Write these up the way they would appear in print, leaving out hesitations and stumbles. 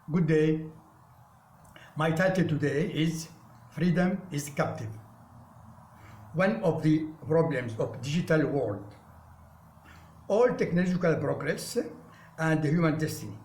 Good day. My title today is Freedom is Captive. One of the problems of digital world, all technological progress and human destiny.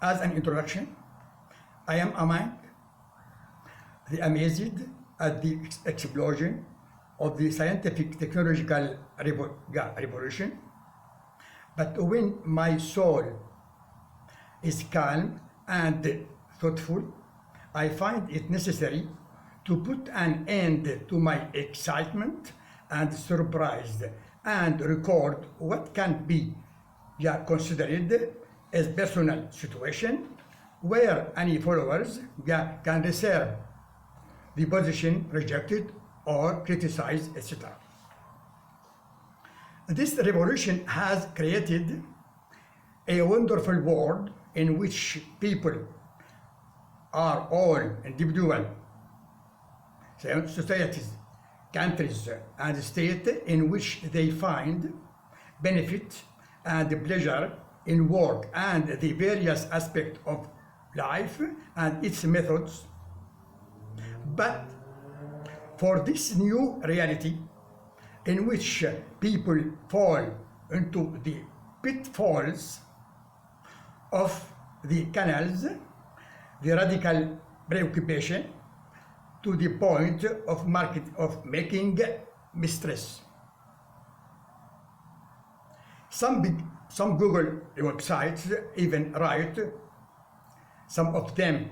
As an introduction, I am among the amazed at the explosion of the scientific technological revolution, but when my soul is calm and thoughtful, I find it necessary to put an end to my excitement and surprise and record what can be considered as personal situation where any followers can reserve the position rejected or criticized, etc. This revolution has created a wonderful world in which people are all individual societies, countries, and states in which they find benefit and pleasure in work and the various aspects of life and its methods. But for this new reality in which people fall into the pitfalls of the canals, the radical preoccupation to the point of making mistress. Some Google websites even write, some of them,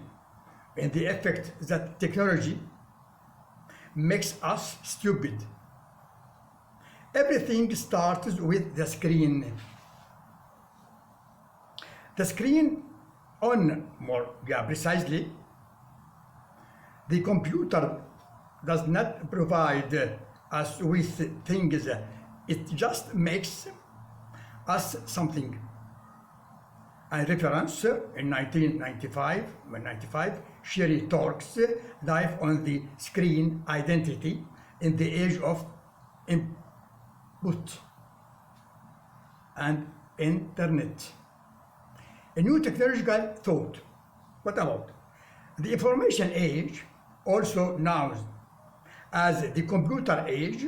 in the effect that technology makes us stupid. Everything starts with the screen. The screen on more precisely, the computer does not provide us with things, it just makes us something. A reference in 1995, Sherry Tork's Life on the Screen Identity in the Age of Input and Internet. A new technological thought. What about? The information age, also known as the computer age,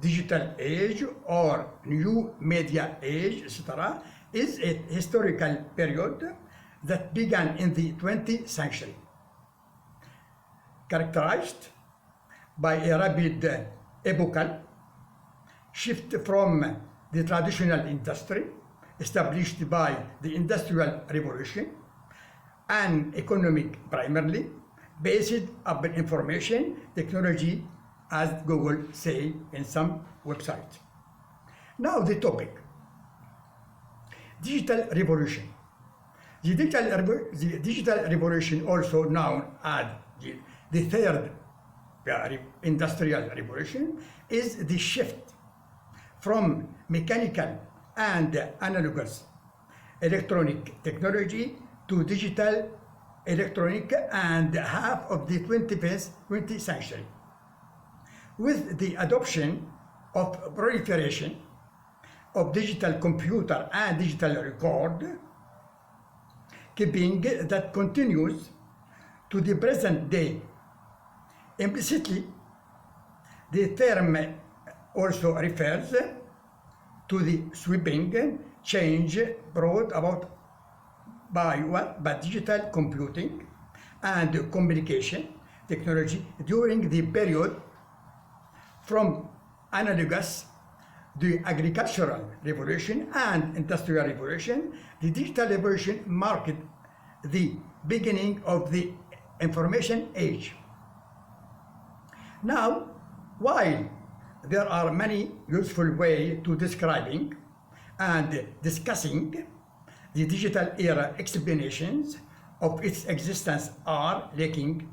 digital age, or new media age, etc., is a historical period that began in the 20th century, characterized by a rapid epochal shift from the traditional industry established by the Industrial Revolution, an economic primarily based upon information technology, as Google say in some websites. Now the topic, digital revolution. The digital revolution, also known as the third industrial revolution, is the shift from mechanical and analogous electronic technology to digital electronic and half of the 20th century. With the adoption of proliferation of digital computer and digital record keeping that continues to the present day. Implicitly, the term also refers to the sweeping change brought about by digital computing and communication technology during the period from analogous the agricultural revolution and industrial revolution. The digital revolution marked the beginning of the information age. Now, while there are many useful ways to describing and discussing the digital era, explanations of its existence are lacking.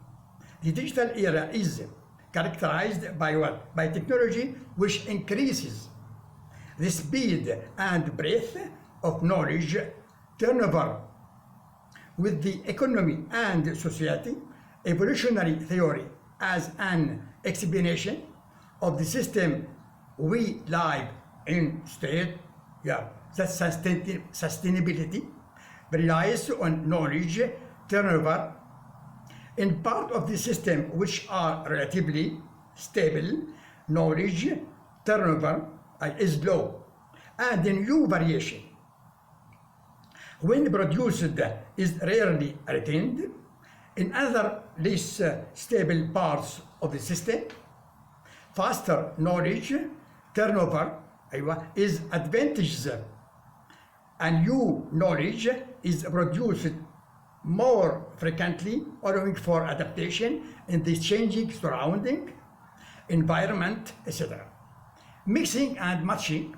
The digital era is characterized by what? By technology which increases the speed and breadth of knowledge turnover with the economy and society. Evolutionary theory as an explanation of the system we live in state, that sustainability relies on knowledge turnover in part of the system which are relatively stable. Knowledge turnover is low, and the new variation, when produced, is rarely retained. In other less stable parts of the system, faster knowledge turnover is advantageous, and new knowledge is produced more frequently, allowing for adaptation in the changing surrounding environment, etc. Mixing and matching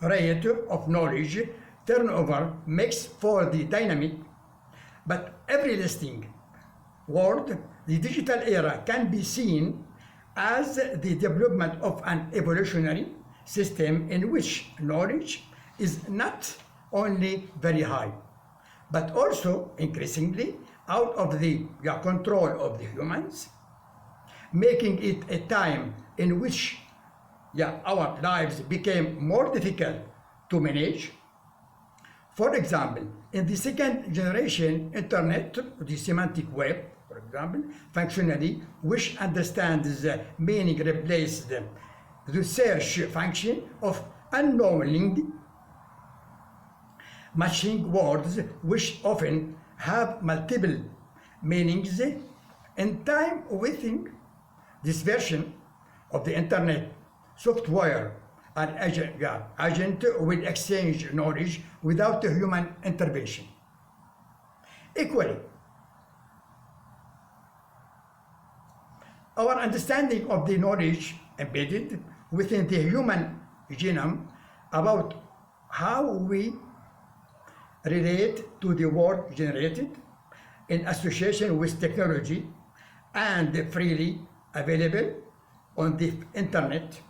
rate of knowledge turnover makes for the dynamic but everlasting world. The digital era can be seen as the development of an evolutionary system in which knowledge is not only very high, but also increasingly out of the control of the humans, making it a time in which our lives became more difficult to manage. For example, in the second generation internet, the semantic web, for example, functionally, which understands the meaning, replaced the search function of unknowingly matching words which often have multiple meanings. In time, we think this version of the internet software and agent will exchange knowledge without human intervention. Equally, our understanding of the knowledge embedded within the human genome about how we relate to the world generated in association with technology and freely available on the internet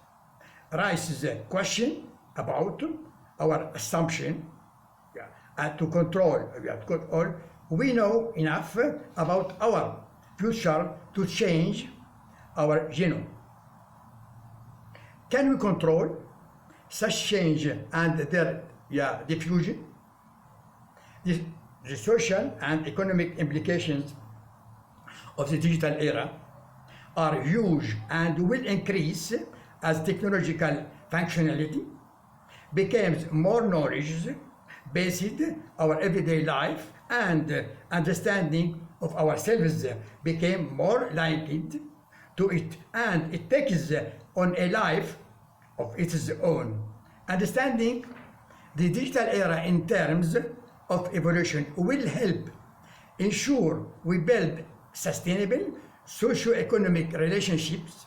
raises a question about our assumption and to control. We know enough about our future to change our genome. Can we control such change and their diffusion? The social and economic implications of the digital era are huge and will increase as technological functionality becomes more knowledge-based. Our everyday life and understanding of ourselves became more linked to it, and it takes on a life of its own. Understanding the digital era in terms of evolution will help ensure we build sustainable socio-economic relationships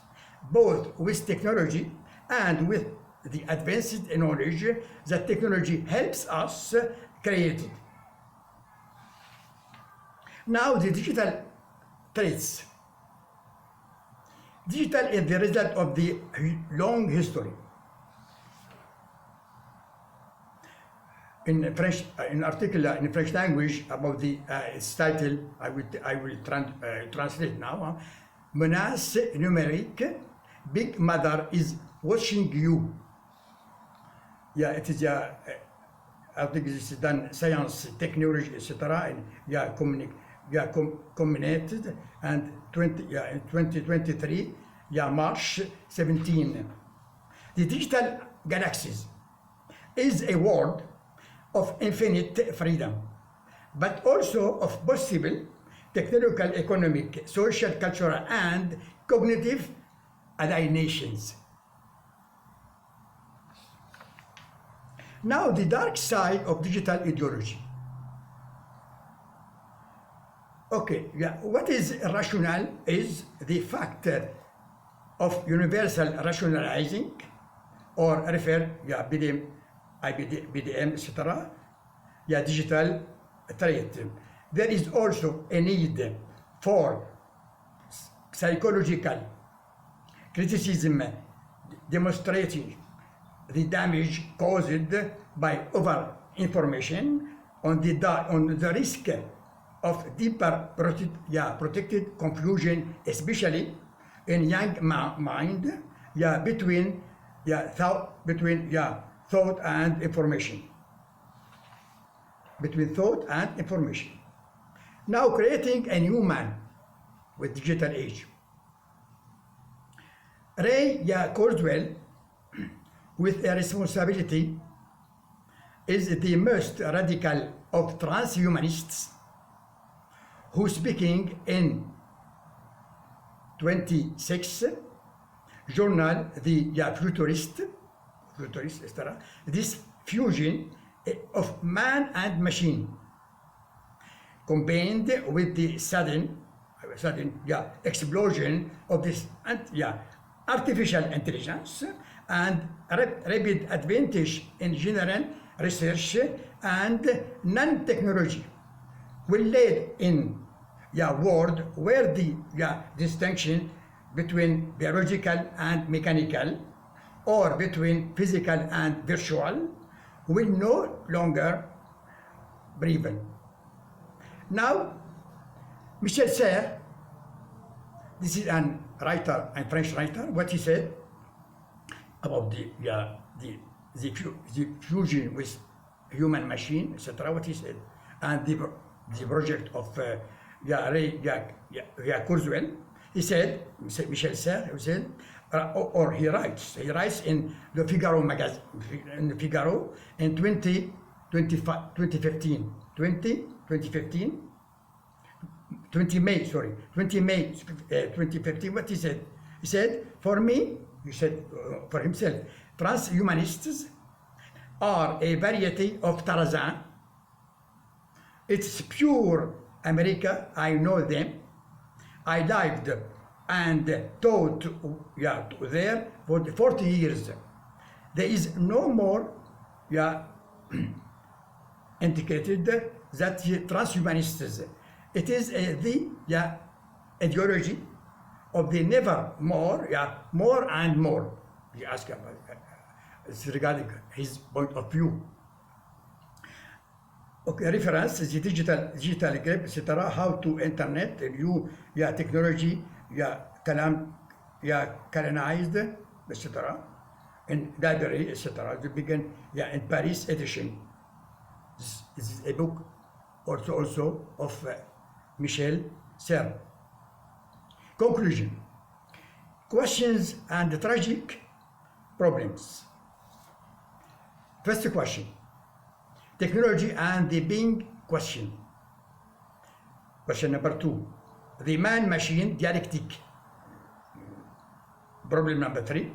both with technology and with the advanced knowledge that technology helps us create. Now the digital traits. Digital is the result of the long history. In French, an article in French language about the its title, I will translate now. Menace numérique. Big Mother is watching you. It is I think this is done science, technology, etc. And combined and 2023, March 17. The digital galaxies is a world of infinite freedom, but also of possible technological, economic, social, cultural, and cognitive alienations. Now, the dark side of digital ideology. What is rational is the fact of universal rationalizing, or refer, BDM, etc., digital trait. There is also a need for psychological criticism demonstrating the damage caused by over-information, on the risk of deeper protected confusion, especially in young mind, between thought and information. between thought and information. Now creating a new man with digital age. Ray Kurzweil, with a responsibility, is the most radical of transhumanists, who, speaking in 26 journal The Futurist, etc., this fusion of man and machine, combined with the sudden explosion of this artificial intelligence and rapid advantage in general research and non-technology, will lead in world where the distinction between biological and mechanical, or between physical and virtual, will no longer prevail. Now, Michel Serres, this is a writer, a French writer, what he said about the fusion with human machine, etc., what he said, and the project of Ray Kurzweil. He said, Michel Serres, he said, or he writes in the Figaro magazine, in the Figaro in 2015, 20 May 2015, what he said? He said, for me, he said for himself, transhumanists are a variety of Tarzan. It's pure America, I know them. I lived and taught there for 40 years. There is no more indicated that transhumanists. It is the ideology of the never more, more and more. He asked about it's regarding his point of view. Okay, reference the digital grip, etc. How to internet, new technology, colonized, etc. In library, etc. They begin in Paris edition. This is a book also of Michel Serres. Conclusion. Questions and tragic problems. First question. Technology and the being question. Question number 2. The man-machine dialectic. Problem number 3,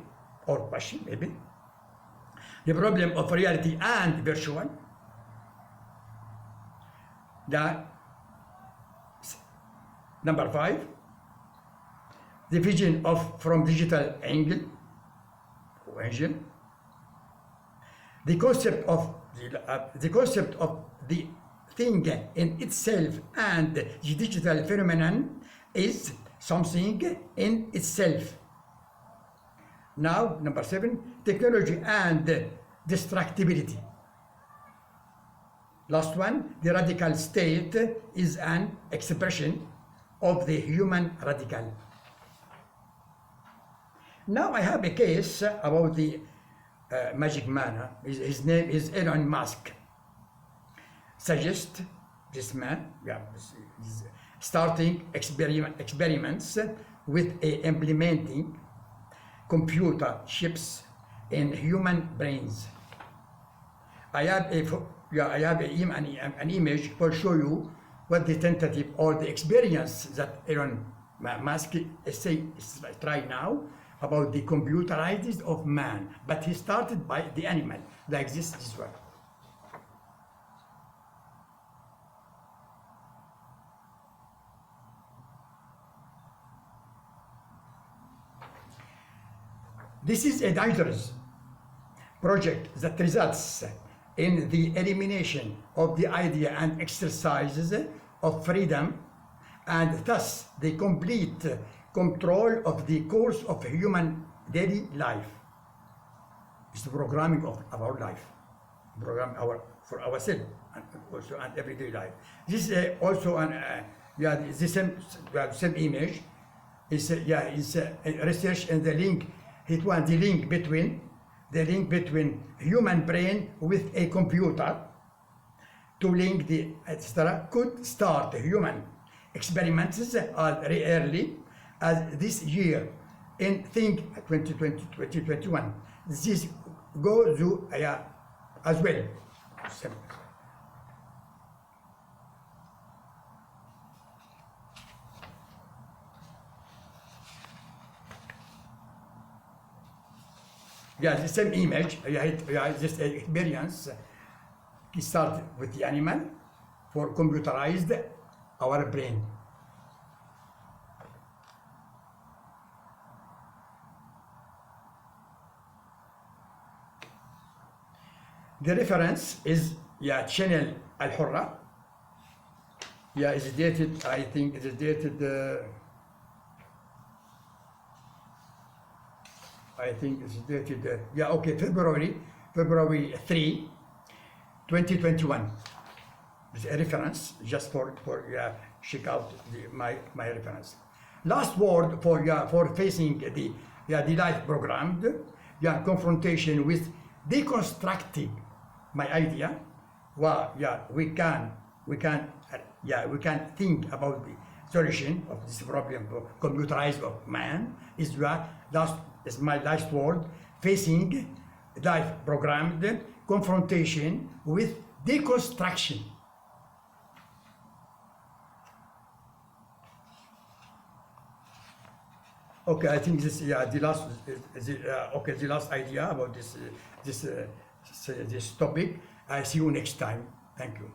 or question maybe. The problem of reality and virtual. Number 5. The vision from digital angle. The concept of the thing in itself and the digital phenomenon is something in itself. Now, number 7, technology and destructibility. Last one, the radical state is an expression of the human radical. Now I have a case about the magic man. His name is Elon Musk. Suggest this man, is starting experiments with implementing computer chips in human brains. I have an image to show you what the tentative or the experience that Elon Musk is trying now about the computerized of man, but he started by the animal, like this one. This is a dangerous project that results in the elimination of the idea and exercises of freedom, and thus the complete control of the course of human daily life. It's the programming of our life, for ourselves and also and everyday life. This is also the same image. Is research and the link. It was the link between human brain with a computer, tooling, the etc., could start human experiments as early as this year in think 2020, 2021. This goes to as well. Yeah, the same image, this experience start with the animal for computerized our brain. The reference is channel Al-Hurra. It's dated, I think it is dated, I think it's dated, February 3, 2021. It's a reference just for check out my reference. Last word for facing the life programmed confrontation with deconstructing my idea. Well, we can think about the solution of this problem of computerized of man is my last word, facing life programmed confrontation with deconstruction. Okay, I think this the last idea about this topic. I see you next time. Thank you.